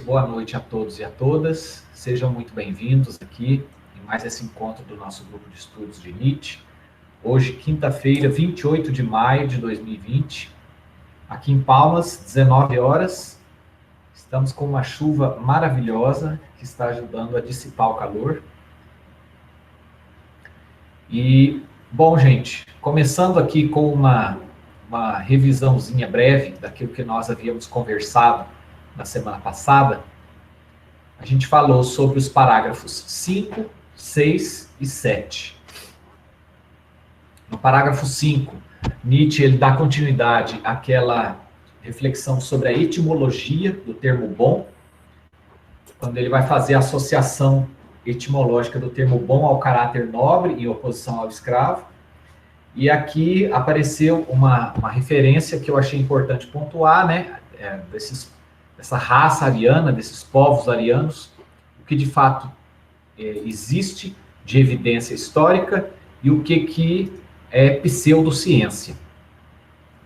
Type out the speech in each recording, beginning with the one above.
Boa noite a todos e a todas. Sejam muito bem-vindos aqui em mais esse encontro do nosso grupo de estudos de Nietzsche. Hoje, quinta-feira, 28 de maio de 2020, aqui em Palmas, 19 horas. Estamos com uma chuva maravilhosa que está ajudando a dissipar o calor. E, bom, gente, começando aqui com uma revisãozinha breve daquilo que nós havíamos conversado na semana passada. A gente falou sobre os parágrafos 5, 6 e 7. No parágrafo 5, Nietzsche ele dá continuidade àquela reflexão sobre a etimologia do termo bom, quando ele vai fazer a associação etimológica do termo bom ao caráter nobre em oposição ao escravo. E aqui apareceu uma referência que eu achei importante pontuar, né, dessa raça ariana, desses povos arianos, o que de fato existe de evidência histórica e o que é pseudociência.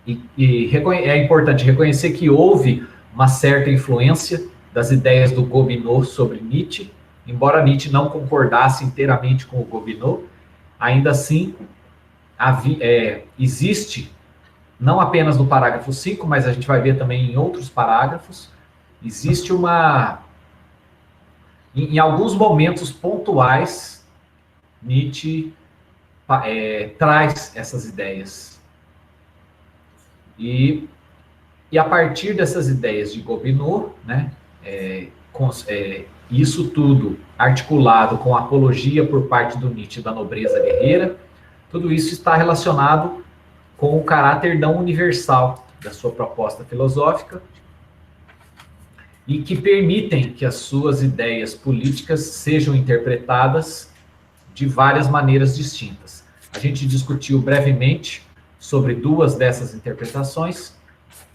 E é importante reconhecer que houve uma certa influência das ideias do Gobineau sobre Nietzsche, embora Nietzsche não concordasse inteiramente com o Gobineau, ainda assim existe, não apenas no parágrafo 5, mas a gente vai ver também em outros parágrafos, existe em alguns momentos pontuais, Nietzsche traz essas ideias. E a partir dessas ideias de Gobineau, né, isso tudo articulado com a apologia por parte do Nietzsche da nobreza guerreira, tudo isso está relacionado com o caráter não universal da sua proposta filosófica, e que permitem que as suas ideias políticas sejam interpretadas de várias maneiras distintas. A gente discutiu brevemente sobre duas dessas interpretações.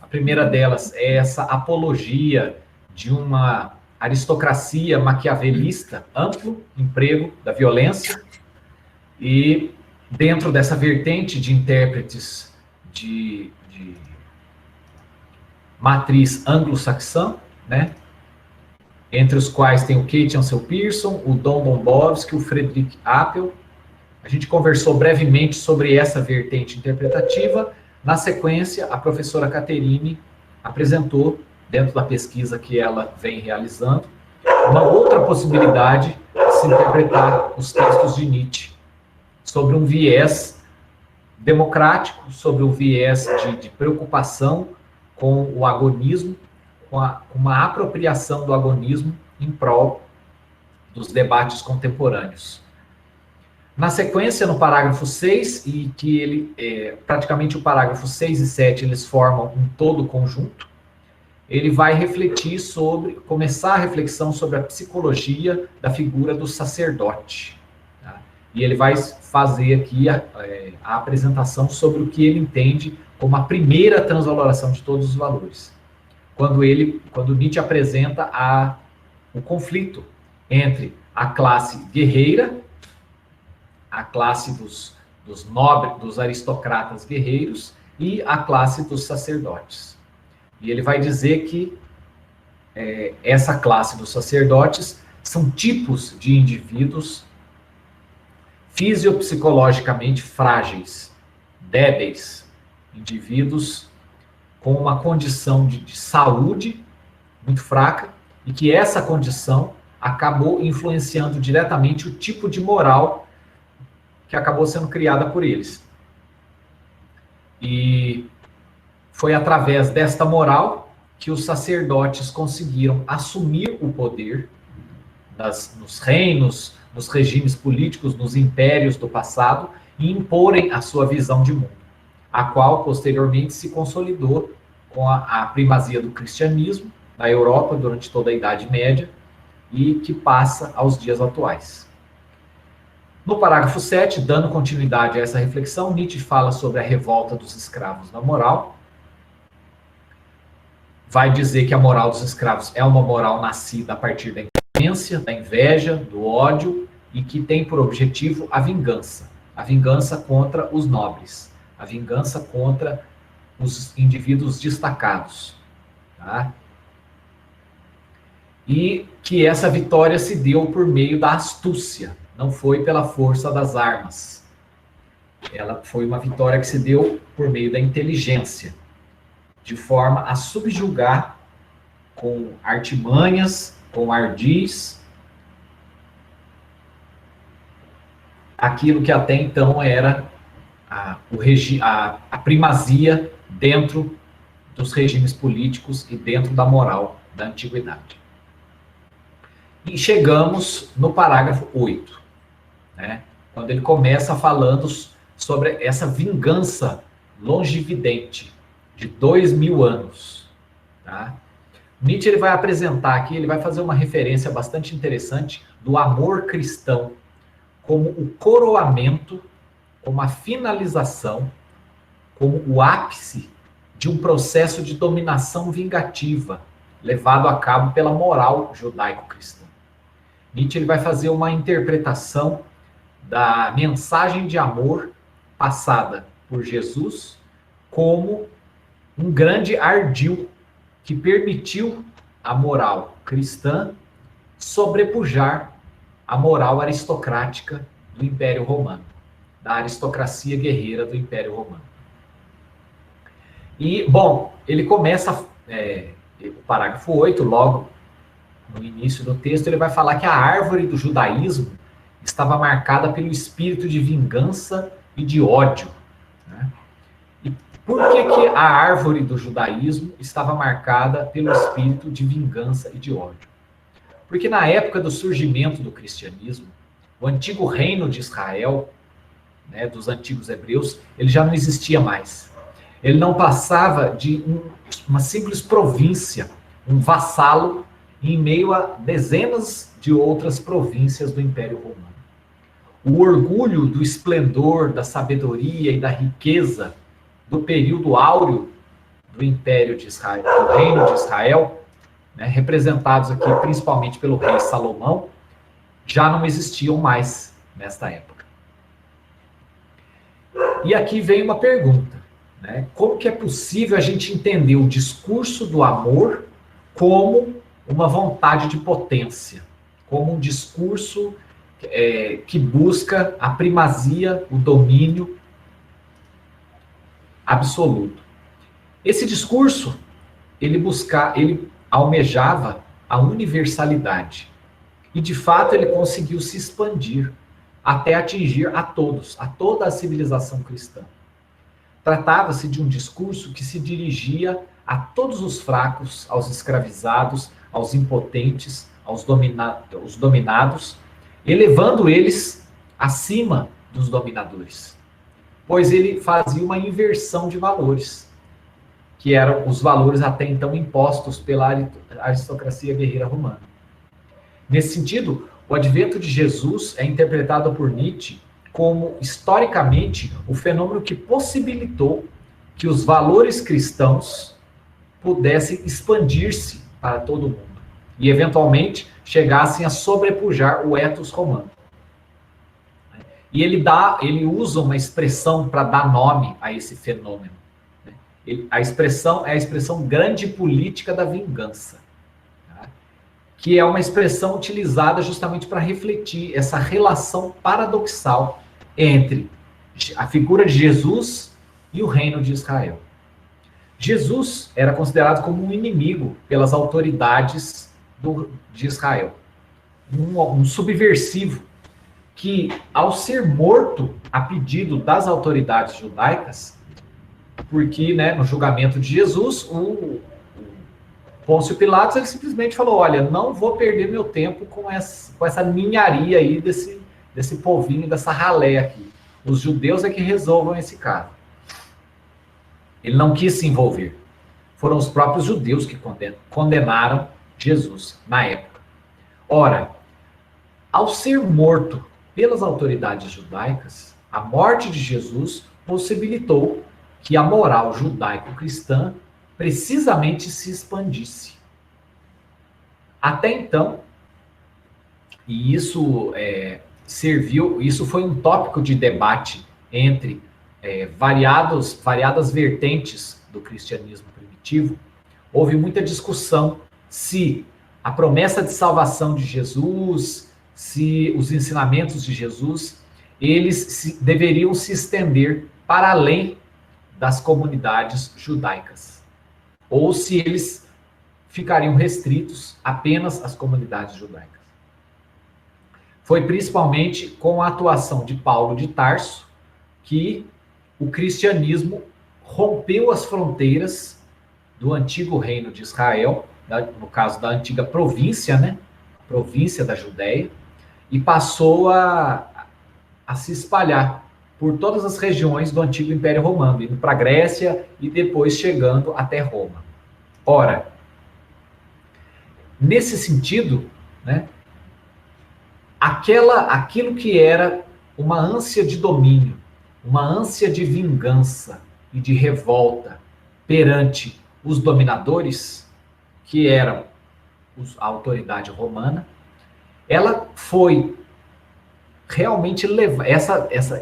A primeira delas é essa apologia de uma aristocracia maquiavelista, amplo emprego da violência, e dentro dessa vertente de intérpretes de matriz anglo-saxã, né? Entre os quais tem o Kate Ansel Pearson, o Don Dombowski, o Friedrich Appel. A gente conversou brevemente sobre essa vertente interpretativa. Na sequência, a professora Caterine apresentou, dentro da pesquisa que ela vem realizando, uma outra possibilidade de se interpretar os textos de Nietzsche, sobre um viés democrático, sobre um viés de preocupação com o agonismo, com uma apropriação do agonismo em prol dos debates contemporâneos. Na sequência, no parágrafo 6, e que ele, praticamente o parágrafo 6 e 7, eles formam um todo conjunto, ele vai refletir começar a reflexão sobre a psicologia da figura do sacerdote. Tá? E ele vai fazer aqui a apresentação sobre o que ele entende como a primeira transvaloração de todos os valores. Quando Nietzsche apresenta o conflito entre a classe guerreira, a classe dos nobres, dos aristocratas guerreiros, e a classe dos sacerdotes. E ele vai dizer que essa classe dos sacerdotes são tipos de indivíduos fisiopsicologicamente frágeis, débeis, indivíduos com uma condição de saúde muito fraca, e que essa condição acabou influenciando diretamente o tipo de moral que acabou sendo criada por eles. E foi através desta moral que os sacerdotes conseguiram assumir o poder nos reinos, nos regimes políticos, nos impérios do passado, e imporem a sua visão de mundo, a qual posteriormente se consolidou com a primazia do cristianismo na Europa durante toda a Idade Média, e que passa aos dias atuais. No parágrafo 7, dando continuidade a essa reflexão, Nietzsche fala sobre a revolta dos escravos na moral. Vai dizer que a moral dos escravos é uma moral nascida a partir da intolerância, da inveja, do ódio, e que tem por objetivo a vingança contra os nobres, a vingança contra os indivíduos destacados. Tá? e que essa vitória se deu por meio da astúcia, não foi pela força das armas. Ela foi uma vitória que se deu por meio da inteligência, de forma a subjugar com artimanhas, com ardis, aquilo que até então era a primazia dentro dos regimes políticos e dentro da moral da antiguidade. E chegamos no parágrafo 8, né, quando ele começa falando sobre essa vingança longevidente de 2000 anos. Tá? Nietzsche ele vai apresentar aqui, ele vai fazer uma referência bastante interessante do amor cristão como o coroamento, como a finalização, como o ápice de um processo de dominação vingativa levado a cabo pela moral judaico-cristã. Nietzsche ele vai fazer uma interpretação da mensagem de amor passada por Jesus como um grande ardil que permitiu a moral cristã sobrepujar a moral aristocrática do Império Romano, da aristocracia guerreira do Império Romano. E, bom, ele começa, o parágrafo 8, logo no início do texto, ele vai falar que a árvore do judaísmo estava marcada pelo espírito de vingança e de ódio. Né? E por que a árvore do judaísmo estava marcada pelo espírito de vingança e de ódio? Porque na época do surgimento do cristianismo, o antigo reino de Israel, né, dos antigos hebreus, ele já não existia mais. Ele não passava de uma simples província, um vassalo, em meio a dezenas de outras províncias do Império Romano. O orgulho do esplendor, da sabedoria e da riqueza do período áureo do Império de Israel, do Reino de Israel, né, representados aqui principalmente pelo rei Salomão, já não existiam mais nesta época. E aqui vem uma pergunta, né? Como que é possível a gente entender o discurso do amor como uma vontade de potência, como um discurso que busca a primazia, o domínio absoluto? Esse discurso, ele almejava a universalidade. E, de fato, ele conseguiu se expandir até atingir a todos, a toda a civilização cristã. Tratava-se de um discurso que se dirigia a todos os fracos, aos escravizados, aos impotentes, aos dominados, elevando eles acima dos dominadores. Pois ele fazia uma inversão de valores, que eram os valores até então impostos pela aristocracia guerreira romana. Nesse sentido, o advento de Jesus é interpretado por Nietzsche como, historicamente, o fenômeno que possibilitou que os valores cristãos pudessem expandir-se para todo mundo e, eventualmente, chegassem a sobrepujar o ethos romano. E ele usa uma expressão para dar nome a esse fenômeno. A expressão é a expressão grande política da vingança, tá? Que é uma expressão utilizada justamente para refletir essa relação paradoxal entre a figura de Jesus e o reino de Israel. Jesus era considerado como um inimigo pelas autoridades de Israel, um subversivo que, ao ser morto a pedido das autoridades judaicas, porque, né, no julgamento de Jesus, o Pôncio Pilatos ele simplesmente falou: olha, não vou perder meu tempo com essa ninharia aí desse povinho, dessa ralé aqui. Os judeus é que resolvam esse caso. Ele não quis se envolver. Foram os próprios judeus que condenaram Jesus na época. Ora, ao ser morto pelas autoridades judaicas, a morte de Jesus possibilitou que a moral judaico-cristã precisamente se expandisse. Até então, e isso isso foi um tópico de debate entre variadas vertentes do cristianismo primitivo, houve muita discussão se a promessa de salvação de Jesus, se os ensinamentos de Jesus, eles deveriam se estender para além das comunidades judaicas, ou se eles ficariam restritos apenas às comunidades judaicas. Foi principalmente com a atuação de Paulo de Tarso que o cristianismo rompeu as fronteiras do antigo reino de Israel, no caso da antiga província, né? Província da Judéia, e passou a se espalhar por todas as regiões do antigo Império Romano, indo para a Grécia e depois chegando até Roma. Ora, nesse sentido, né, aquilo que era uma ânsia de domínio, uma ânsia de vingança e de revolta perante os dominadores, que eram a autoridade romana, ela foi realmente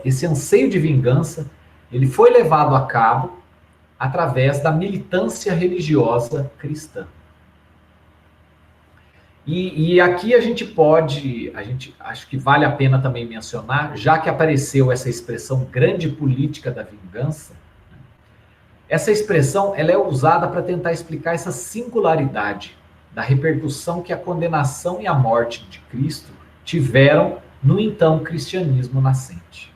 esse anseio de vingança, ele foi levado a cabo através da militância religiosa cristã. E aqui acho que vale a pena também mencionar, já que apareceu essa expressão grande política da vingança, essa expressão ela é usada para tentar explicar essa singularidade da repercussão que a condenação e a morte de Cristo tiveram no então cristianismo nascente.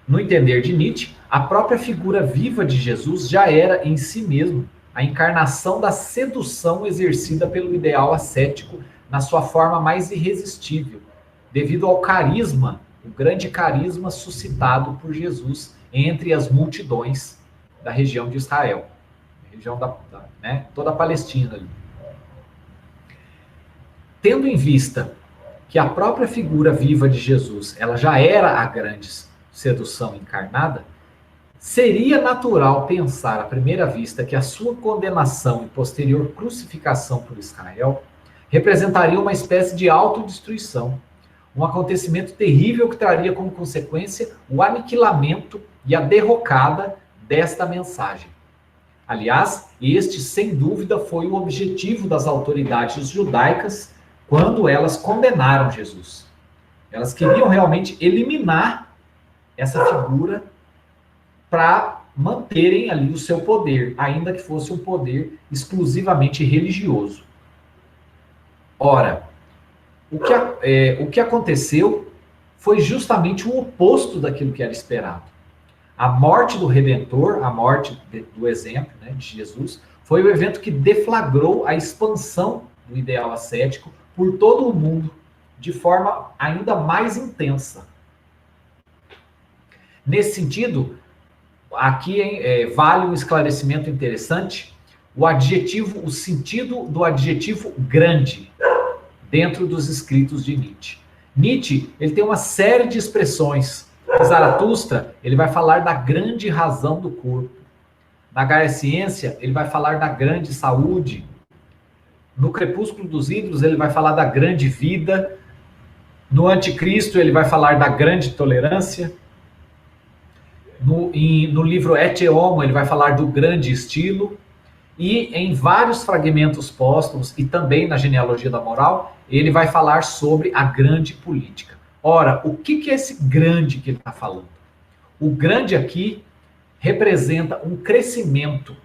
No entender de Nietzsche, a própria figura viva de Jesus já era em si mesmo a encarnação da sedução exercida pelo ideal ascético na sua forma mais irresistível, devido ao carisma, o grande carisma suscitado por Jesus entre as multidões da região de Israel, região toda a Palestina ali. Tendo em vista que a própria figura viva de Jesus, ela já era a grande sedução encarnada, seria natural pensar à primeira vista que a sua condenação e posterior crucificação por Israel representaria uma espécie de autodestruição, um acontecimento terrível que traria como consequência o aniquilamento e a derrocada desta mensagem. Aliás, este, sem dúvida, foi o objetivo das autoridades judaicas quando elas condenaram Jesus. Elas queriam realmente eliminar essa figura para manterem ali o seu poder, ainda que fosse um poder exclusivamente religioso. Ora, o que aconteceu foi justamente o oposto daquilo que era esperado. A morte do Redentor, a morte do exemplo, né, de Jesus, foi o evento que deflagrou a expansão do ideal ascético por todo o mundo, de forma ainda mais intensa. Nesse sentido, aqui vale um esclarecimento interessante, o sentido do adjetivo grande dentro dos escritos de Nietzsche. Nietzsche, ele tem uma série de expressões. Zaratustra, ele vai falar da grande razão do corpo. Na Gaia Ciência, ele vai falar da grande saúde. No Crepúsculo dos Ídolos, ele vai falar da grande vida. No Anticristo, ele vai falar da grande tolerância. No livro Et Homo, ele vai falar do grande estilo. E em vários fragmentos póstumos, e também na Genealogia da Moral, ele vai falar sobre a grande política. Ora, o que é esse grande que ele está falando? O grande aqui representa um crescimento,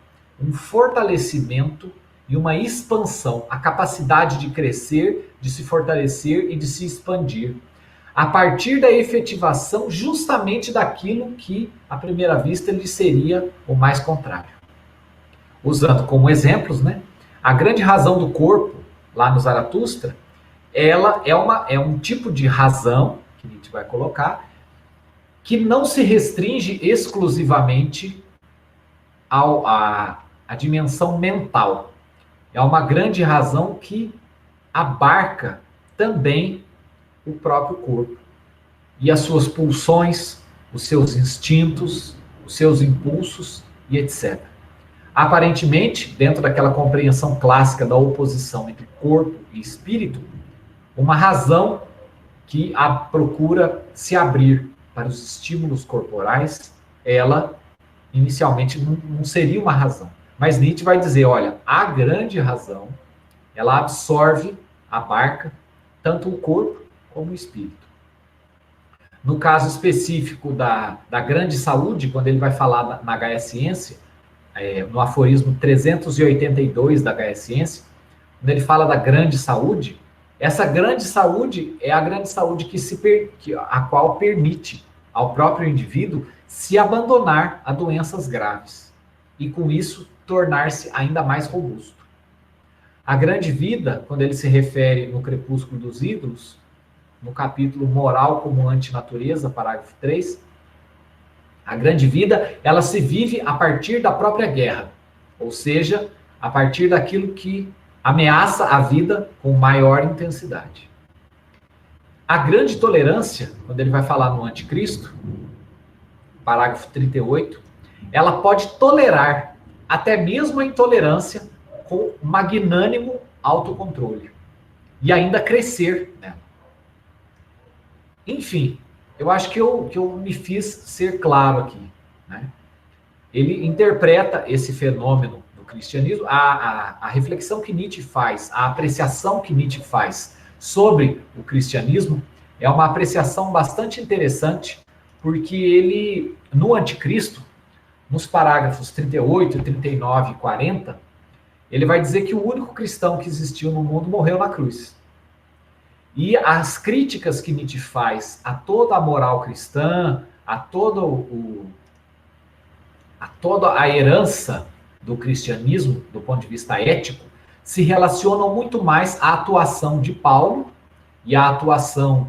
um fortalecimento e uma expansão, a capacidade de crescer, de se fortalecer e de se expandir, a partir da efetivação justamente daquilo que, à primeira vista, lhe seria o mais contrário. Usando como exemplos, né, a grande razão do corpo, lá no Zaratustra, ela é um tipo de razão, que a gente vai colocar, que não se restringe exclusivamente à dimensão mental. É uma grande razão que abarca também o próprio corpo. E as suas pulsões, os seus instintos, os seus impulsos e etc. Aparentemente, dentro daquela compreensão clássica da oposição entre corpo e espírito, uma razão que procura se abrir para os estímulos corporais, ela inicialmente não seria uma razão. Mas Nietzsche vai dizer, olha, a grande razão ela absorve, abarca, tanto o corpo como o espírito. No caso específico da grande saúde, quando ele vai falar na Gaia Ciência, no aforismo 382 da Gaia Ciência, quando ele fala da grande saúde, essa grande saúde é a grande saúde a qual permite ao próprio indivíduo se abandonar a doenças graves e, com isso, tornar-se ainda mais robusto. A grande vida, quando ele se refere no Crepúsculo dos Ídolos, no capítulo Moral como Antinatureza, parágrafo 3, a grande vida, ela se vive a partir da própria guerra, ou seja, a partir daquilo que ameaça a vida com maior intensidade. A grande tolerância, quando ele vai falar no Anticristo, parágrafo 38, ela pode tolerar até mesmo a intolerância com magnânimo autocontrole e ainda crescer nela. Enfim, eu acho que eu me fiz ser claro aqui, né? Ele interpreta esse fenômeno do cristianismo, a reflexão que Nietzsche faz, a apreciação que Nietzsche faz sobre o cristianismo é uma apreciação bastante interessante, porque ele, no Anticristo, nos parágrafos 38, 39 e 40, ele vai dizer que o único cristão que existiu no mundo morreu na cruz. E as críticas que Nietzsche faz a toda a moral cristã, a toda a herança do cristianismo, do ponto de vista ético, se relacionam muito mais à atuação de Paulo e à atuação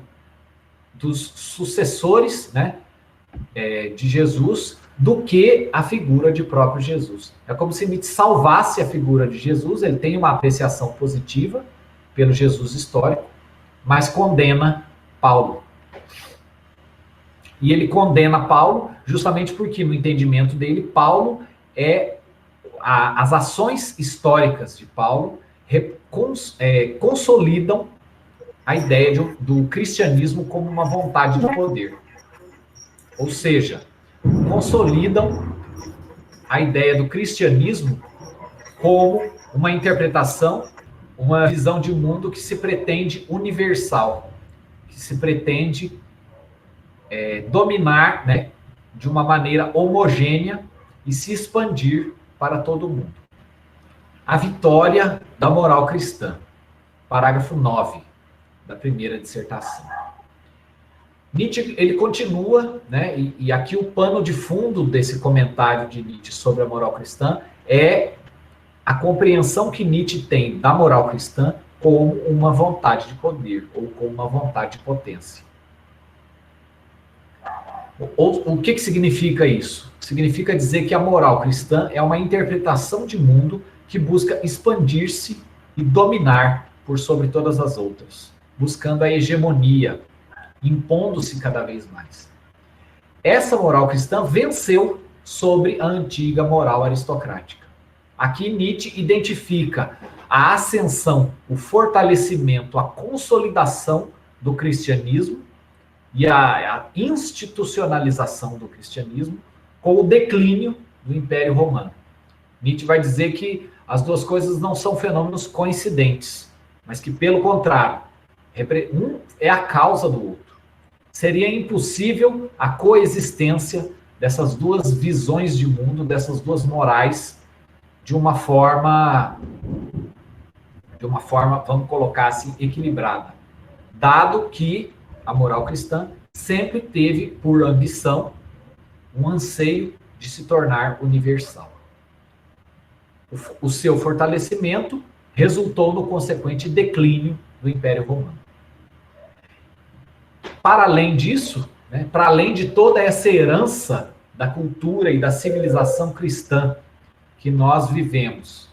dos sucessores, né, de Jesus, do que a figura de próprio Jesus. É como se Nietzsche salvasse a figura de Jesus, ele tem uma apreciação positiva pelo Jesus histórico, mas condena Paulo. E ele condena Paulo justamente porque, no entendimento dele, Paulo as ações históricas de Paulo consolidam a ideia do cristianismo como uma vontade de poder. Ou seja, consolidam a ideia do cristianismo como uma interpretação, uma visão de mundo que se pretende universal, que se pretende dominar, né, de uma maneira homogênea e se expandir para todo mundo. A vitória da moral cristã, parágrafo 9 da primeira dissertação. Nietzsche, ele continua, né, e aqui o pano de fundo desse comentário de Nietzsche sobre a moral cristã é a compreensão que Nietzsche tem da moral cristã como uma vontade de poder, ou como uma vontade de potência. O que significa isso? Significa dizer que a moral cristã é uma interpretação de mundo que busca expandir-se e dominar por sobre todas as outras, buscando a hegemonia, impondo-se cada vez mais. Essa moral cristã venceu sobre a antiga moral aristocrática. Aqui Nietzsche identifica a ascensão, o fortalecimento, a consolidação do cristianismo e a institucionalização do cristianismo com o declínio do Império Romano. Nietzsche vai dizer que as duas coisas não são fenômenos coincidentes, mas que, pelo contrário, um é a causa do outro. Seria impossível a coexistência dessas duas visões de mundo, dessas duas morais, de uma forma, vamos colocar assim, equilibrada. Dado que a moral cristã sempre teve por ambição um anseio de se tornar universal. O seu fortalecimento resultou no consequente declínio do Império Romano. Para além disso, né, para além de toda essa herança da cultura e da civilização cristã que nós vivemos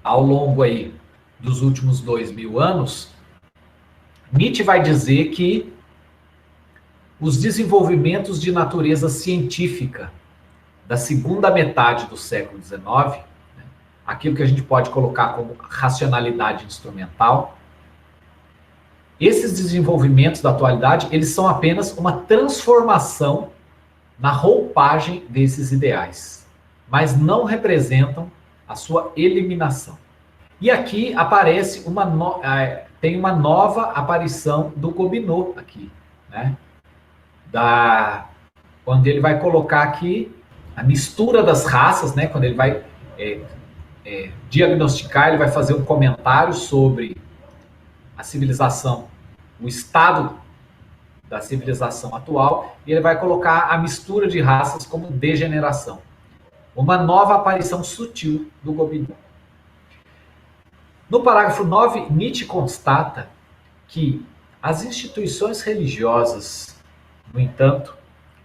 ao longo aí dos últimos 2000 anos, Nietzsche vai dizer que os desenvolvimentos de natureza científica da segunda metade do século XIX, né, aquilo que a gente pode colocar como racionalidade instrumental, esses desenvolvimentos da atualidade, eles são apenas uma transformação na roupagem desses ideais. mas não representam a sua eliminação. E aqui aparece tem uma nova aparição do Gobineau aqui, né? Quando ele vai colocar aqui a mistura das raças, né? Quando ele vai diagnosticar, ele vai fazer um comentário sobre a civilização, o estado da civilização atual, e ele vai colocar a mistura de raças como degeneração. Uma nova aparição sutil do Gobineau. No parágrafo 9, Nietzsche constata que as instituições religiosas, no entanto,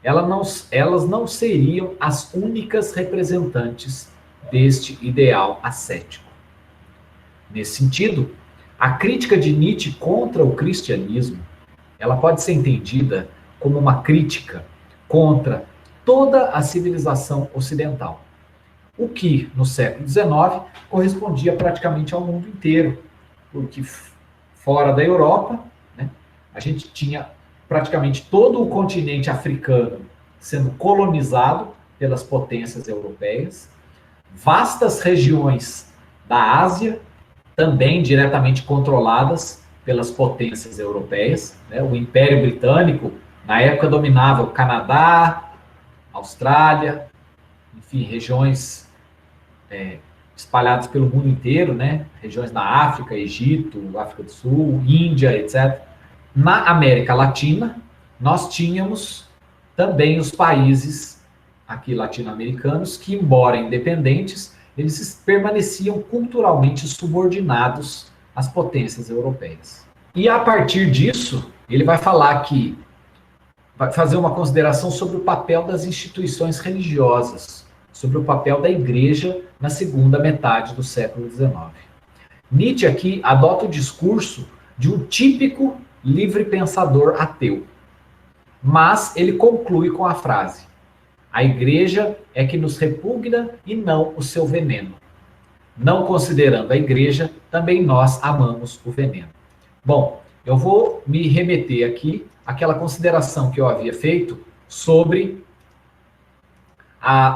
elas não seriam as únicas representantes deste ideal ascético. Nesse sentido, a crítica de Nietzsche contra o cristianismo, ela pode ser entendida como uma crítica contra toda a civilização ocidental, o que, no século XIX, correspondia praticamente ao mundo inteiro, porque fora da Europa, né, a gente tinha praticamente todo o continente africano sendo colonizado pelas potências europeias, vastas regiões da Ásia também diretamente controladas pelas potências europeias, né? O Império Britânico, na época, dominava o Canadá, Austrália, enfim, regiões espalhadas pelo mundo inteiro, né? Regiões na África, Egito, África do Sul, Índia, etc. Na América Latina, nós tínhamos também os países aqui latino-americanos que, embora independentes, eles permaneciam culturalmente subordinados às potências europeias. E a partir disso, ele vai falar que vai fazer uma consideração sobre o papel das instituições religiosas, sobre o papel da igreja na segunda metade do século XIX. Nietzsche aqui adota o discurso de um típico livre-pensador ateu, mas ele conclui com a frase: a igreja é que nos repugna e não o seu veneno. Não considerando a igreja, também nós amamos o veneno. Bom, eu vou me remeter aqui àquela consideração que eu havia feito sobre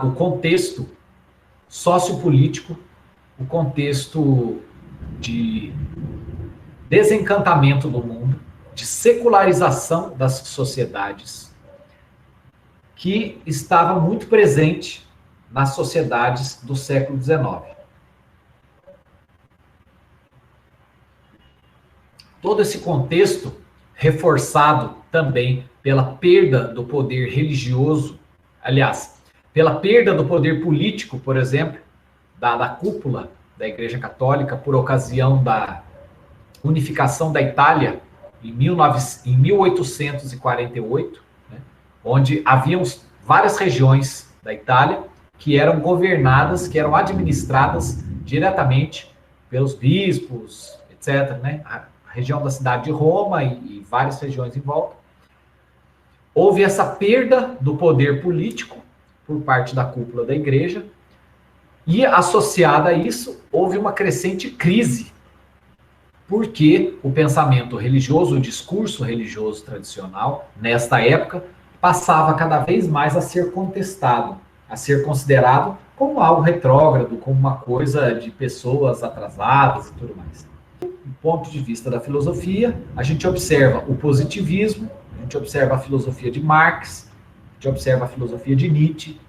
o contexto sociopolítico, o contexto de desencantamento do mundo, de secularização das sociedades, que estava muito presente nas sociedades do século XIX. Todo esse contexto, reforçado também pela perda do poder religioso, aliás, pela perda do poder político, por exemplo, da cúpula da Igreja Católica, por ocasião da unificação da Itália em 1848, né, onde haviam várias regiões da Itália que eram governadas, que eram administradas diretamente pelos bispos, etc., né? A região da cidade de Roma e várias regiões em volta. Houve essa perda do poder político por parte da cúpula da igreja, e associada a isso, houve uma crescente crise, porque o pensamento religioso, o discurso religioso tradicional, nesta época, passava cada vez mais a ser contestado, a ser considerado como algo retrógrado, como uma coisa de pessoas atrasadas e tudo mais. Do ponto de vista da filosofia, a gente observa o positivismo, a gente observa a filosofia de Marx, a gente observa a filosofia de Nietzsche,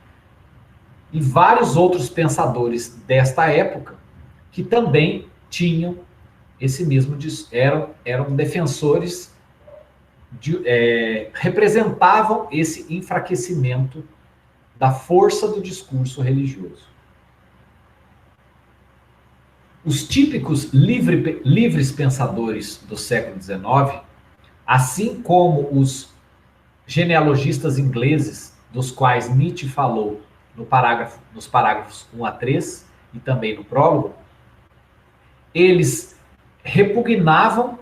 e vários outros pensadores desta época que também tinham esse mesmo, eram defensores, representavam esse enfraquecimento da força do discurso religioso. Os típicos livres pensadores do século XIX, assim como os genealogistas ingleses, dos quais Nietzsche falou nos parágrafos 1 a 3 e também no prólogo, eles repugnavam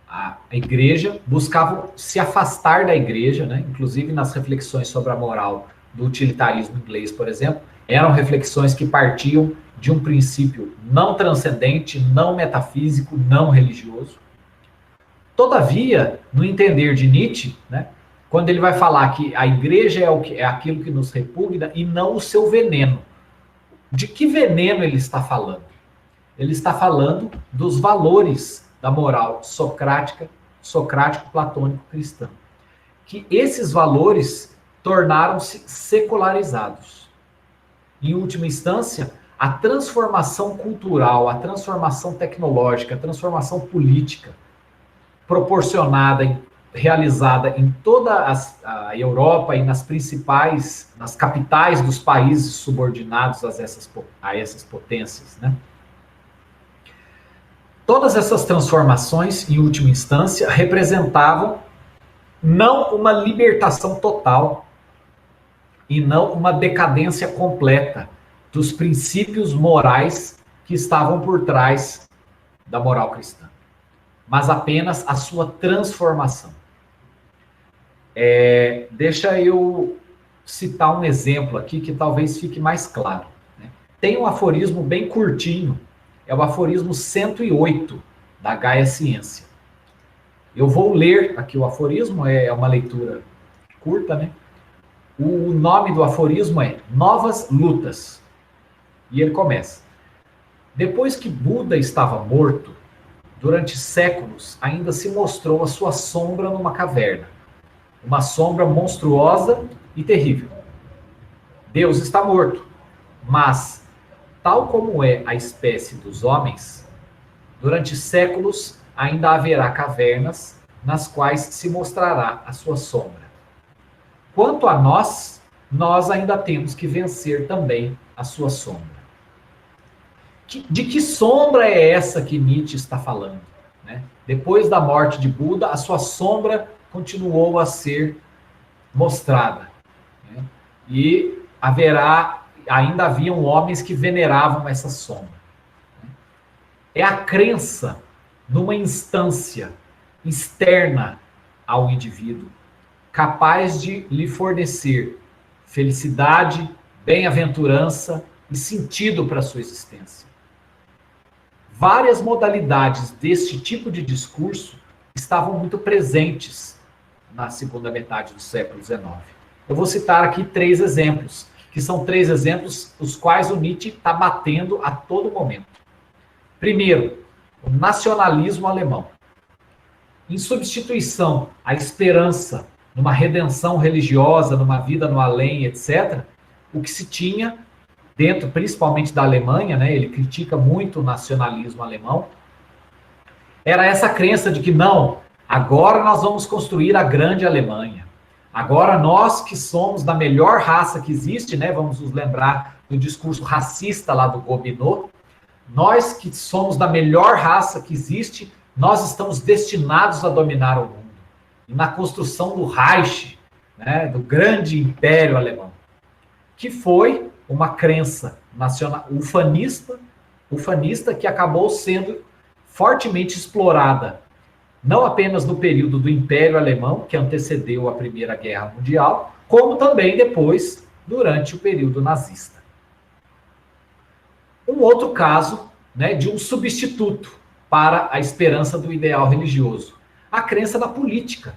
a igreja, buscavam se afastar da igreja, né? Inclusive nas reflexões sobre a moral do utilitarismo inglês, por exemplo, eram reflexões que partiam de um princípio não transcendente, não metafísico, não religioso. Todavia, no entender de Nietzsche, né, quando ele vai falar que a igreja é aquilo que nos repugna e não o seu veneno, De que veneno ele está falando? Ele está falando dos valores da moral socrática, socrático-platônico-cristã. Que esses valores tornaram-se secularizados. Em última instância, a transformação cultural, a transformação tecnológica, a transformação política proporcionada, realizada em toda a Europa e nas capitais dos países subordinados a essas potências, né? Todas essas transformações, em última instância, representavam não uma libertação total e não uma decadência completa dos princípios morais que estavam por trás da moral cristã, mas apenas a sua transformação. Deixa eu citar um exemplo aqui que talvez fique mais claro, né? Tem um aforismo bem curtinho, é o aforismo 108 da Gaia Ciência. Eu vou ler aqui o aforismo, é uma leitura curta, né? O nome do aforismo é Novas Lutas. E ele começa: depois que Buda estava morto, durante séculos ainda se mostrou a sua sombra numa caverna. Uma sombra monstruosa e terrível. Deus está morto, mas, tal como é a espécie dos homens, durante séculos ainda haverá cavernas nas quais se mostrará a sua sombra. Quanto a nós, nós ainda temos que vencer também a sua sombra. De que sombra é essa que Nietzsche está falando, né? Depois da morte de Buda, a sua sombra continuou a ser mostrada, né? E ainda haviam homens que veneravam essa sombra. É a crença numa instância externa ao indivíduo, capaz de lhe fornecer felicidade, bem-aventurança e sentido para a sua existência. Várias modalidades deste tipo de discurso estavam muito presentes na segunda metade do século XIX. Eu vou citar aqui 3 exemplos, que são 3 exemplos os quais o Nietzsche está batendo a todo momento. Primeiro, o nacionalismo alemão. Em substituição à esperança numa redenção religiosa, numa vida no além, etc., o que se tinha dentro, principalmente da Alemanha, né, ele critica muito o nacionalismo alemão, era essa crença de que não, agora nós vamos construir a grande Alemanha. Agora nós que somos da melhor raça que existe, né, vamos nos lembrar do discurso racista lá do Gobineau, nós que somos da melhor raça que existe, nós estamos destinados a dominar o mundo. E na construção do Reich, né, do grande império alemão, que foi uma crença nacional ufanista que acabou sendo fortemente explorada, não apenas no período do Império Alemão, que antecedeu a Primeira Guerra Mundial, como também depois, durante o período nazista. Um outro caso, né, de um substituto para a esperança do ideal religioso, a crença na política.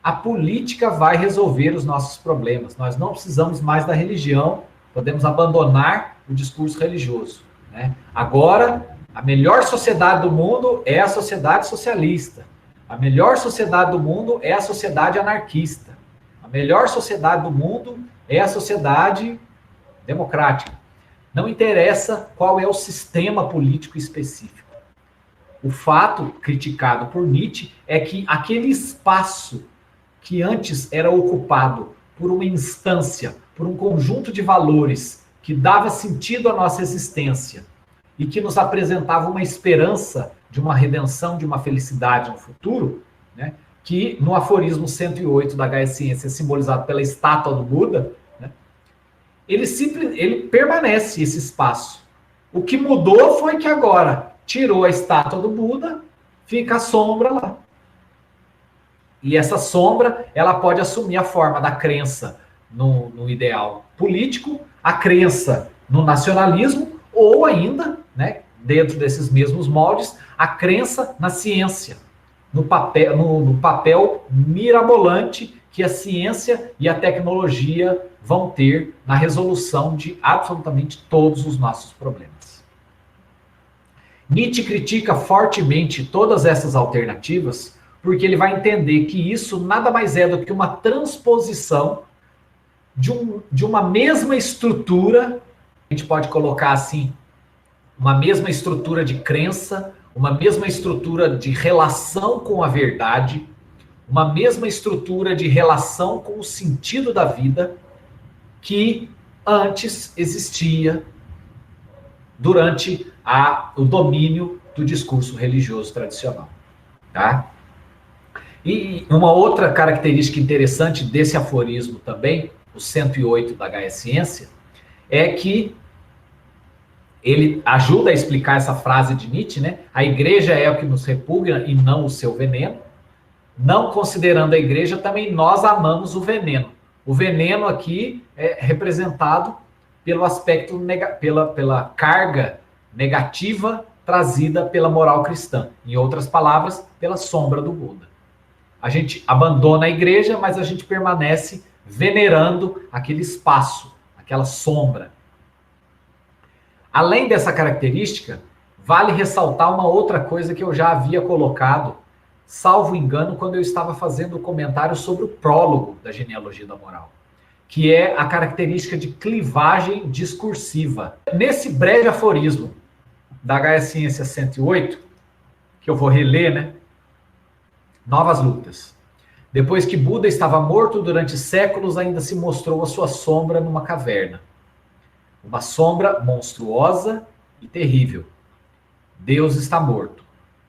A política vai resolver os nossos problemas. Nós não precisamos mais da religião, podemos abandonar o discurso religioso, né? Agora, a melhor sociedade do mundo é a sociedade socialista. A melhor sociedade do mundo é a sociedade anarquista. A melhor sociedade do mundo é a sociedade democrática. Não interessa qual é o sistema político específico. O fato criticado por Nietzsche é que aquele espaço que antes era ocupado por uma instância, por um conjunto de valores que dava sentido à nossa existência e que nos apresentava uma esperança de uma redenção, de uma felicidade no futuro, né, que no aforismo 108 da Gaia Ciência é simbolizado pela estátua do Buda, né, ele permanece esse espaço. O que mudou foi que agora tirou a estátua do Buda, fica a sombra lá. E essa sombra, ela pode assumir a forma da crença no ideal político, a crença no nacionalismo, ou ainda, né, dentro desses mesmos moldes, a crença na ciência, no papel mirabolante que a ciência e a tecnologia vão ter na resolução de absolutamente todos os nossos problemas. Nietzsche critica fortemente todas essas alternativas porque ele vai entender que isso nada mais é do que uma transposição de uma mesma estrutura, a gente pode colocar assim, uma mesma estrutura de crença, uma mesma estrutura de relação com a verdade, uma mesma estrutura de relação com o sentido da vida que antes existia durante o domínio do discurso religioso tradicional. Tá? E uma outra característica interessante desse aforismo também, o 108 da Gaia Ciência, é que ele ajuda a explicar essa frase de Nietzsche, né? A igreja é o que nos repugna e não o seu veneno. Não considerando a igreja, também nós amamos o veneno. O veneno aqui é representado pelo aspecto, pela carga negativa trazida pela moral cristã. Em outras palavras, pela sombra do Buda. A gente abandona a igreja, mas a gente permanece venerando aquele espaço, aquela sombra. Além dessa característica, vale ressaltar uma outra coisa que eu já havia colocado, salvo engano, quando eu estava fazendo o comentário sobre o prólogo da genealogia da moral, que é a característica de clivagem discursiva. Nesse breve aforismo da Gaia Ciência 108, que eu vou reler, né? Novas lutas. Depois que Buda estava morto durante séculos, ainda se mostrou a sua sombra numa caverna. Uma sombra monstruosa e terrível. Deus está morto.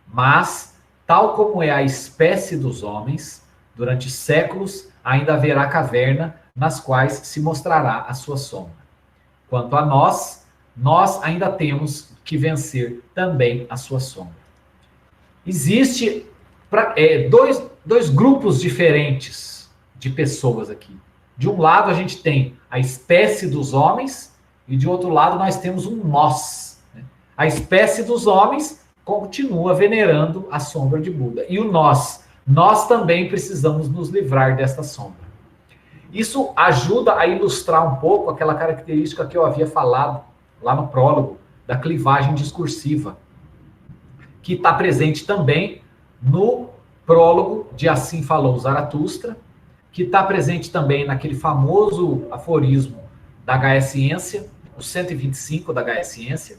Mas, tal como é a espécie dos homens, durante séculos ainda haverá caverna nas quais se mostrará a sua sombra. Quanto a nós ainda temos que vencer também a sua sombra. Existe dois grupos diferentes de pessoas aqui. De um lado a gente tem a espécie dos homens e de outro lado nós temos um nós. A espécie dos homens continua venerando a sombra de Buda. E o nós também precisamos nos livrar desta sombra. Isso ajuda a ilustrar um pouco aquela característica que eu havia falado lá no prólogo, da clivagem discursiva, que está presente também no prólogo de Assim Falou Zaratustra, que está presente também naquele famoso aforismo da Gaia Ciência, o 125 da Gaia Ciência,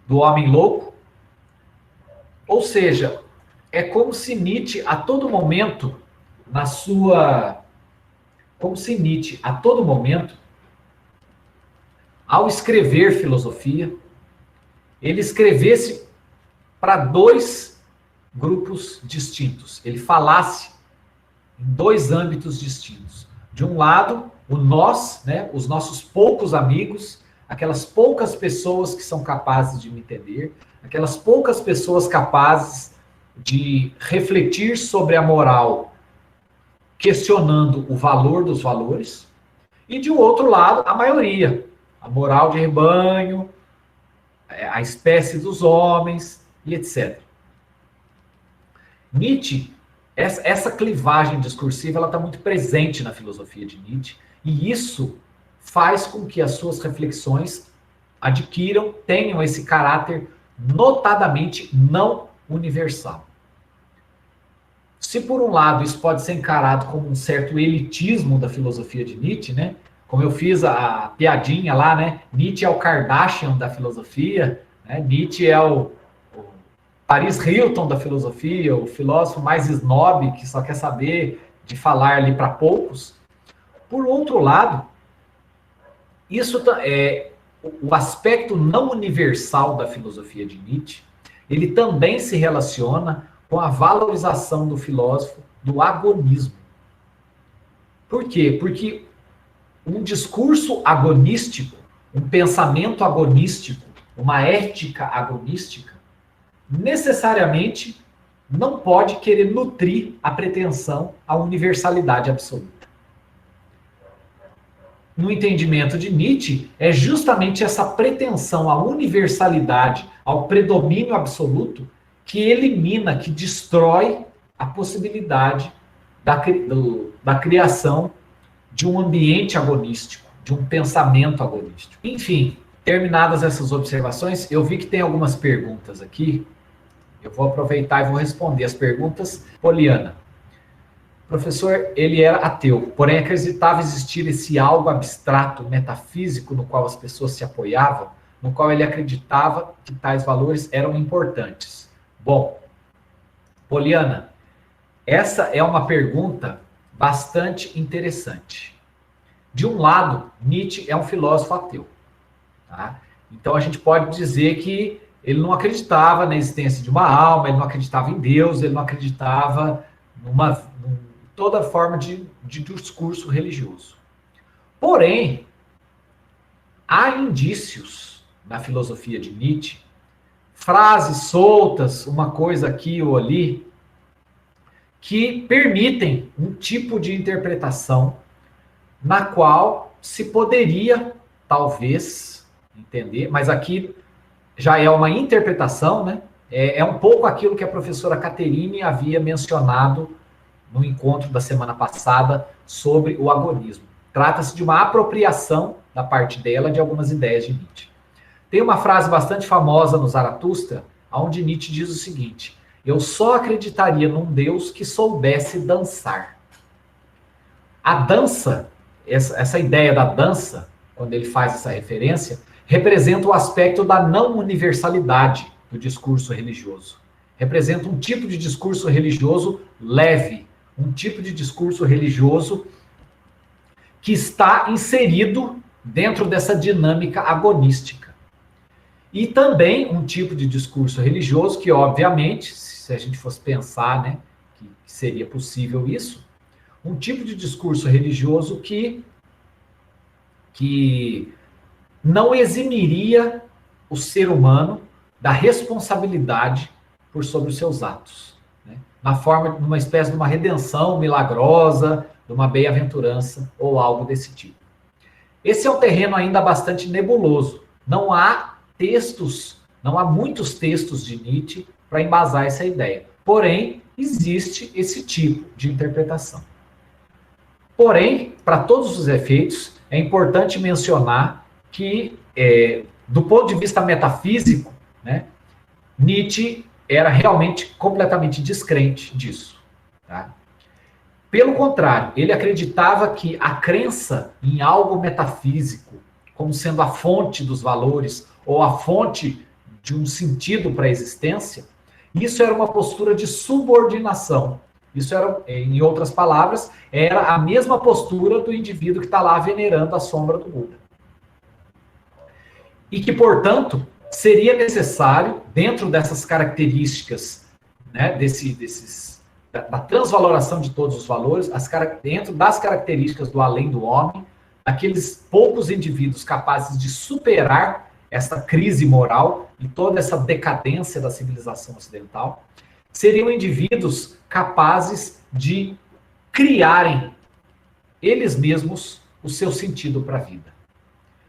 do homem louco. Ou seja, é como se Nietzsche, a todo momento, ao escrever filosofia, ele escrevesse para dois grupos distintos. Ele falasse em dois âmbitos distintos. De um lado, o nós, né, os nossos poucos amigos, aquelas poucas pessoas que são capazes de me entender, aquelas poucas pessoas capazes de refletir sobre a moral, questionando o valor dos valores, e de um outro lado, a maioria, a moral de rebanho, a espécie dos homens, e etc. Nietzsche, essa clivagem discursiva, ela está muito presente na filosofia de Nietzsche, e isso faz com que as suas reflexões tenham esse caráter notadamente não universal. Se por um lado isso pode ser encarado como um certo elitismo da filosofia de Nietzsche, né? Como eu fiz a piadinha lá, né? Nietzsche é o Kardashian da filosofia, né? Nietzsche é o Paris Hilton da filosofia, o filósofo mais snob, que só quer saber de falar ali para poucos. Por outro lado, isso é o aspecto não universal da filosofia de Nietzsche, ele também se relaciona com a valorização do filósofo do agonismo. Por quê? Porque um discurso agonístico, um pensamento agonístico, uma ética agonística, necessariamente não pode querer nutrir a pretensão à universalidade absoluta. No entendimento de Nietzsche, é justamente essa pretensão à universalidade, ao predomínio absoluto, que elimina, que destrói a possibilidade da criação de um ambiente agonístico, de um pensamento agonístico. Enfim, terminadas essas observações, eu vi que tem algumas perguntas aqui. Eu vou aproveitar e vou responder as perguntas. Poliana, professor, ele era ateu, porém acreditava existir esse algo abstrato, metafísico, no qual as pessoas se apoiavam, no qual ele acreditava que tais valores eram importantes. Bom, Poliana, essa é uma pergunta bastante interessante. De um lado, Nietzsche é um filósofo ateu. Tá? Então a gente pode dizer que ele não acreditava na existência de uma alma, ele não acreditava em Deus, ele não acreditava em toda forma de discurso religioso. Porém, há indícios na filosofia de Nietzsche, frases soltas, uma coisa aqui ou ali, que permitem um tipo de interpretação na qual se poderia, talvez, entender, mas aqui já é uma interpretação, né? É um pouco aquilo que a professora Caterine havia mencionado no encontro da semana passada sobre o agonismo. Trata-se de uma apropriação da parte dela de algumas ideias de Nietzsche. Tem uma frase bastante famosa no Zaratustra, onde Nietzsche diz o seguinte: eu só acreditaria num Deus que soubesse dançar. A dança, essa ideia da dança, quando ele faz essa referência, representa o aspecto da não universalidade do discurso religioso. Representa um tipo de discurso religioso leve, um tipo de discurso religioso que está inserido dentro dessa dinâmica agonística. E também um tipo de discurso religioso que, obviamente, se a gente fosse pensar, né, que seria possível isso, um tipo de discurso religioso que não eximiria o ser humano da responsabilidade por sobre os seus atos, né? Na forma, numa espécie de uma redenção milagrosa, de uma bem-aventurança ou algo desse tipo. Esse é um terreno ainda bastante nebuloso. Não há muitos textos de Nietzsche para embasar essa ideia. Porém, existe esse tipo de interpretação. Porém, para todos os efeitos, é importante mencionar que, do ponto de vista metafísico, né, Nietzsche era realmente completamente descrente disso. Tá? Pelo contrário, ele acreditava que a crença em algo metafísico, como sendo a fonte dos valores ou a fonte de um sentido para a existência, isso era uma postura de subordinação. Isso era, em outras palavras, era a mesma postura do indivíduo que está lá venerando a sombra do Buda. E que, portanto, seria necessário, dentro dessas características, né, da transvaloração de todos os valores, dentro das características do além do homem, aqueles poucos indivíduos capazes de superar essa crise moral e toda essa decadência da civilização ocidental, seriam indivíduos capazes de criarem eles mesmos o seu sentido para a vida.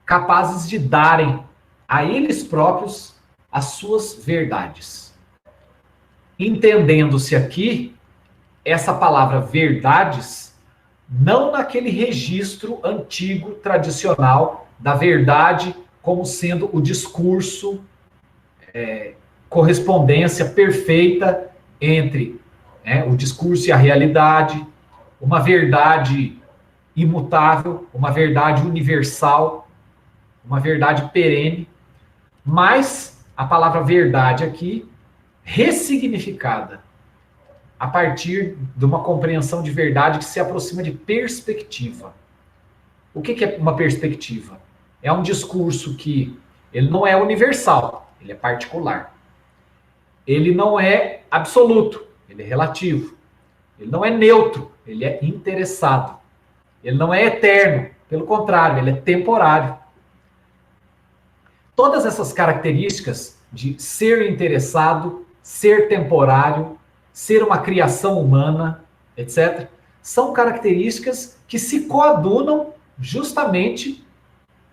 Capazes de darem a eles próprios as suas verdades. Entendendo-se aqui essa palavra verdades não naquele registro antigo, tradicional, da verdade como sendo o discurso, correspondência perfeita entre o discurso e a realidade, uma verdade imutável, uma verdade universal, uma verdade perene, mas a palavra verdade aqui, ressignificada, a partir de uma compreensão de verdade que se aproxima de perspectiva. O que é uma perspectiva? É um discurso que ele não é universal, ele é particular. Ele não é absoluto, ele é relativo. Ele não é neutro, ele é interessado. Ele não é eterno, pelo contrário, ele é temporário. Todas essas características de ser interessado, ser temporário, ser uma criação humana, etc., são características que se coadunam justamente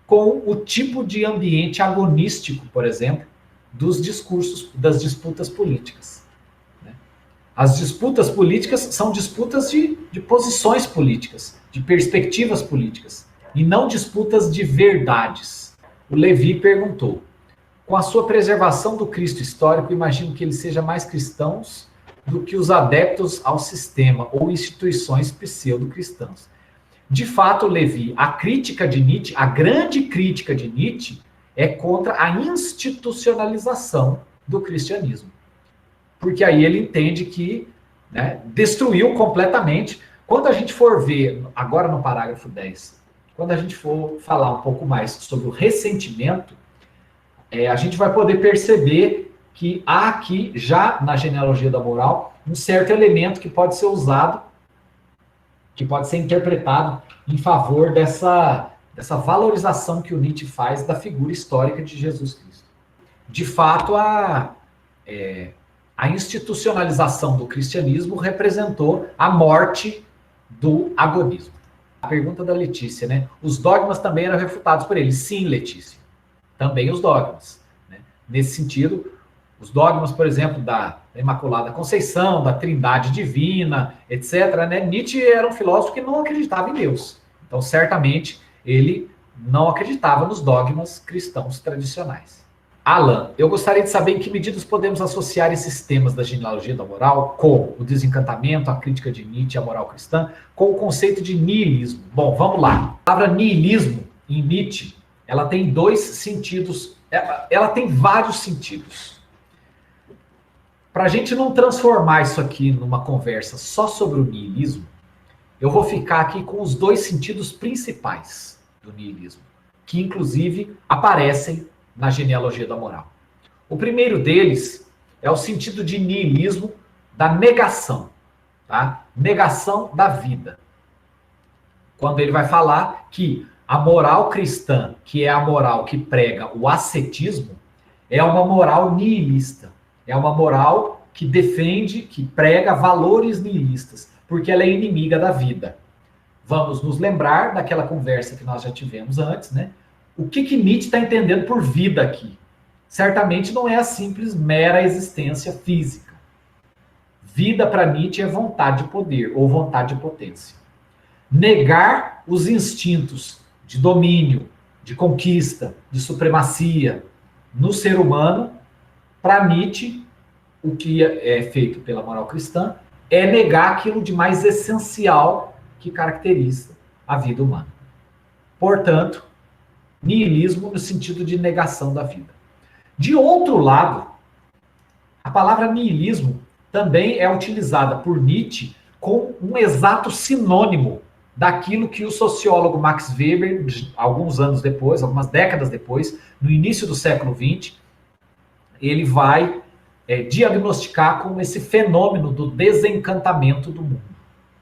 com o tipo de ambiente agonístico, por exemplo, dos discursos, das disputas políticas. As disputas políticas são disputas de posições políticas, de perspectivas políticas, e não disputas de verdades. O Levi perguntou: com a sua preservação do Cristo histórico, imagino que ele seja mais cristãos do que os adeptos ao sistema ou instituições pseudo-cristãs. De fato, Levi, a crítica de Nietzsche, a grande crítica de Nietzsche, é contra a institucionalização do cristianismo. Porque aí ele entende que, né, destruiu completamente. Quando a gente for ver, agora no parágrafo 10, quando a gente for falar um pouco mais sobre o ressentimento, a gente vai poder perceber que há aqui, já na genealogia da moral, um certo elemento que pode ser usado, que pode ser interpretado em favor dessa valorização que o Nietzsche faz da figura histórica de Jesus Cristo. De fato, a institucionalização do cristianismo representou a morte do agonismo. A pergunta da Letícia, né? Os dogmas também eram refutados por ele. Sim, Letícia. Também os dogmas. Né? Nesse sentido, os dogmas, por exemplo, da Imaculada Conceição, da Trindade Divina, etc., né? Nietzsche era um filósofo que não acreditava em Deus. Então, certamente, ele não acreditava nos dogmas cristãos tradicionais. Alan, eu gostaria de saber em que medidas podemos associar esses temas da genealogia da moral com o desencantamento, a crítica de Nietzsche, a moral cristã, com o conceito de niilismo. Bom, vamos lá. A palavra niilismo, em Nietzsche, ela tem dois sentidos, ela tem vários sentidos. Para a gente não transformar isso aqui numa conversa só sobre o niilismo, eu vou ficar aqui com os dois sentidos principais do niilismo, que inclusive aparecem na genealogia da moral. O primeiro deles é o sentido de niilismo da negação, tá? Negação da vida. Quando ele vai falar que a moral cristã, que é a moral que prega o ascetismo, é uma moral nihilista. É uma moral que defende, que prega valores nihilistas, porque ela é inimiga da vida. Vamos nos lembrar daquela conversa que nós já tivemos antes, né? O que Nietzsche está entendendo por vida aqui? Certamente não é a simples, mera existência física. Vida para Nietzsche é vontade de poder ou vontade de potência. Negar os instintos de domínio, de conquista, de supremacia no ser humano, para Nietzsche, o que é feito pela moral cristã é negar aquilo de mais essencial que caracteriza a vida humana. Portanto, niilismo no sentido de negação da vida. De outro lado, a palavra niilismo também é utilizada por Nietzsche com um exato sinônimo daquilo que o sociólogo Max Weber, alguns anos depois, algumas décadas depois, no início do século XX, ele vai diagnosticar como esse fenômeno do desencantamento do mundo.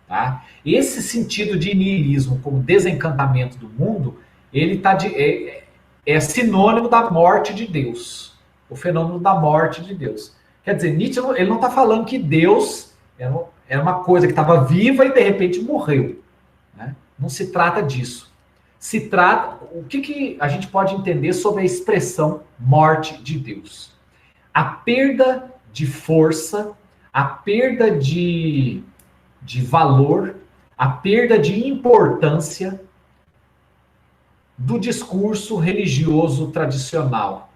Tá? Esse sentido de niilismo como desencantamento do mundo, ele é sinônimo da morte de Deus. O fenômeno da morte de Deus. Quer dizer, Nietzsche ele não está falando que Deus era uma coisa que estava viva e de repente morreu. Né? Não se trata disso. Se trata... O que a gente pode entender sobre a expressão morte de Deus? A perda de força, a perda de valor, a perda de importância do discurso religioso tradicional,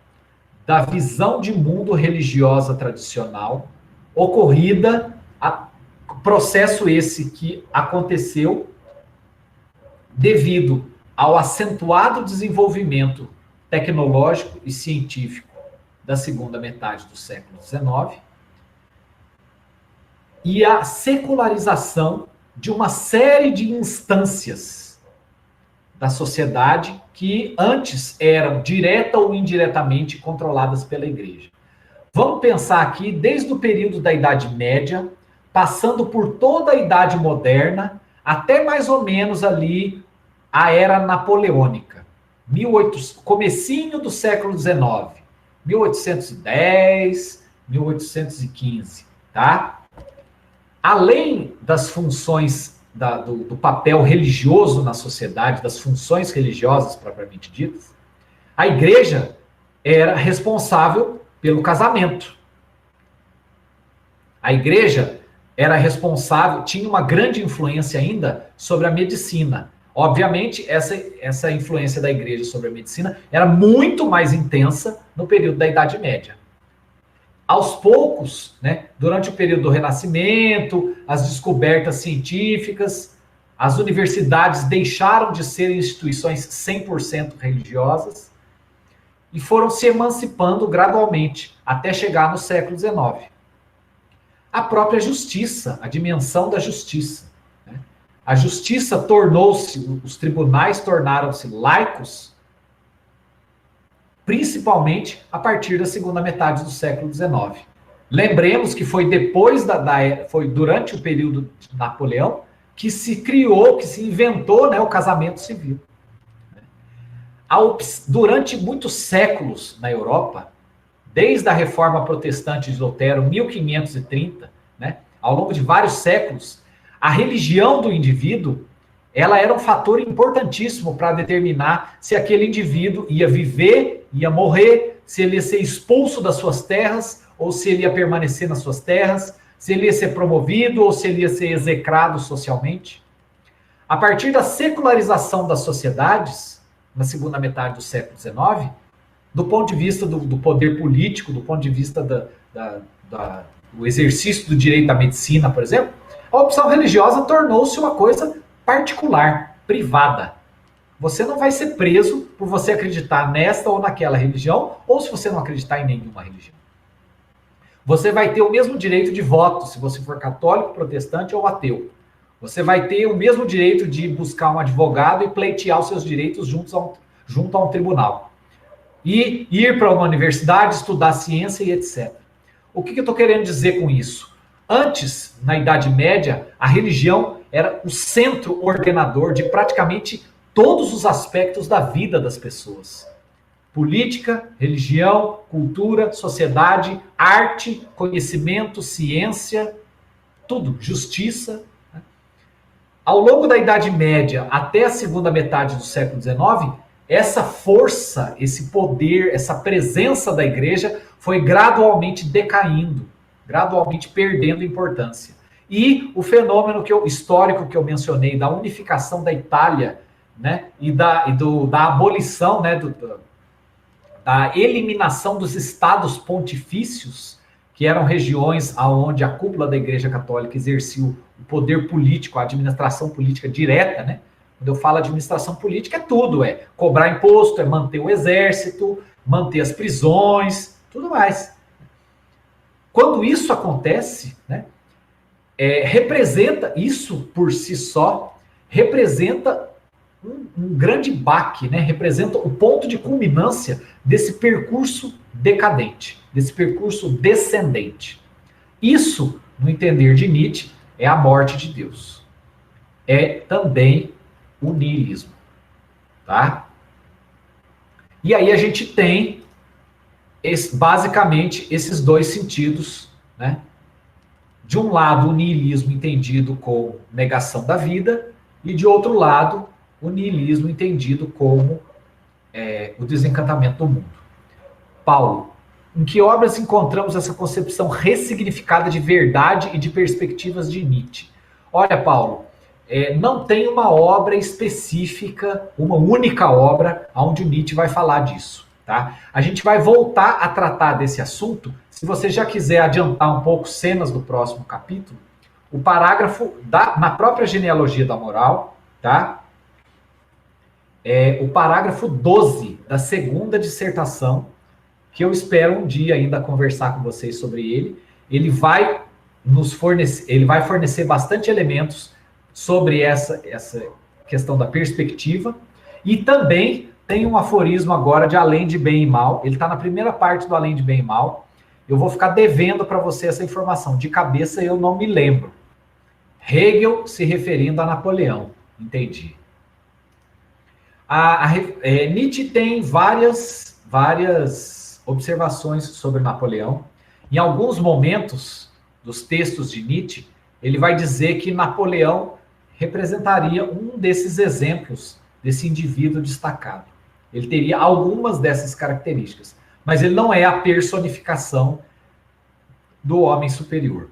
da visão de mundo religiosa tradicional, ocorrida, processo esse que aconteceu devido ao acentuado desenvolvimento tecnológico e científico da segunda metade do século XIX e a secularização de uma série de instâncias da sociedade que antes eram direta ou indiretamente controladas pela igreja. Vamos pensar aqui desde o período da Idade Média, passando por toda a Idade Moderna, até mais ou menos ali a Era Napoleônica, comecinho do século XIX, 1810, 1815, tá? Além das funções do papel religioso na sociedade, das funções religiosas propriamente ditas, a igreja era responsável pelo casamento. A igreja era responsável, tinha uma grande influência ainda sobre a medicina. Obviamente, essa influência da igreja sobre a medicina era muito mais intensa no período da Idade Média. Aos poucos, né, durante o período do Renascimento, as descobertas científicas, as universidades deixaram de ser instituições 100% religiosas e foram se emancipando gradualmente, até chegar no século XIX. A própria justiça, a dimensão da justiça. Né? A justiça tornou-se, os tribunais tornaram-se laicos, principalmente a partir da segunda metade do século XIX. Lembremos que foi depois foi durante o período de Napoleão que se criou, que se inventou, né, o casamento civil. Durante muitos séculos na Europa, desde a Reforma Protestante de Lutero, 1530, né, ao longo de vários séculos, a religião do indivíduo, ela era um fator importantíssimo para determinar se aquele indivíduo ia viver, ia morrer, se ele ia ser expulso das suas terras, ou se ele ia permanecer nas suas terras, se ele ia ser promovido, ou se ele ia ser execrado socialmente. A partir da secularização das sociedades, na segunda metade do século XIX, do ponto de vista do poder político, do ponto de vista do exercício do direito à medicina, por exemplo, a opção religiosa tornou-se uma coisa particular, privada. Você não vai ser preso por você acreditar nesta ou naquela religião, ou se você não acreditar em nenhuma religião. Você vai ter o mesmo direito de voto, se você for católico, protestante ou ateu. Você vai ter o mesmo direito de buscar um advogado e pleitear os seus direitos junto a um tribunal. E ir para uma universidade, estudar ciência e etc. O que eu estou querendo dizer com isso? Antes, na Idade Média, a religião era o centro ordenador de praticamente todos os aspectos da vida das pessoas. Política, religião, cultura, sociedade, arte, conhecimento, ciência, tudo, justiça. Ao longo da Idade Média até a segunda metade do século XIX, essa força, esse poder, essa presença da igreja foi gradualmente decaindo, gradualmente perdendo importância. E o fenômeno histórico que eu mencionei, da unificação da Itália, né, e da abolição, né, da eliminação dos estados pontifícios, que eram regiões onde a cúpula da Igreja Católica exercia o poder político, a administração política direta, né? Quando eu falo administração política, é tudo, é cobrar imposto, é manter o exército, manter as prisões, tudo mais. Quando isso acontece, né, representa, isso por si só, representa um grande baque, né? Representa o ponto de culminância desse percurso decadente, desse percurso descendente. Isso, no entender de Nietzsche, é a morte de Deus. É também o niilismo, tá? E aí a gente tem basicamente esses dois sentidos, né? De um lado, o niilismo entendido como negação da vida, e de outro lado, o niilismo entendido como o desencantamento do mundo. Paulo, em que obras encontramos essa concepção ressignificada de verdade e de perspectivas de Nietzsche? Olha, Paulo, não tem uma obra específica, uma única obra, onde o Nietzsche vai falar disso. Tá? A gente vai voltar a tratar desse assunto, se você já quiser adiantar um pouco cenas do próximo capítulo, o parágrafo na própria genealogia da moral, tá? O parágrafo 12 da segunda dissertação, que eu espero um dia ainda conversar com vocês sobre ele vai fornecer bastante elementos sobre essa questão da perspectiva, e também tem um aforismo agora de Além de Bem e Mal, ele está na primeira parte do Além de Bem e Mal, eu vou ficar devendo para você essa informação, de cabeça eu não me lembro. Hegel se referindo a Napoleão, entendi. Nietzsche tem várias observações sobre Napoleão. Em alguns momentos dos textos de Nietzsche, ele vai dizer que Napoleão representaria um desses exemplos desse indivíduo destacado. Ele teria algumas dessas características, mas ele não é a personificação do homem superior.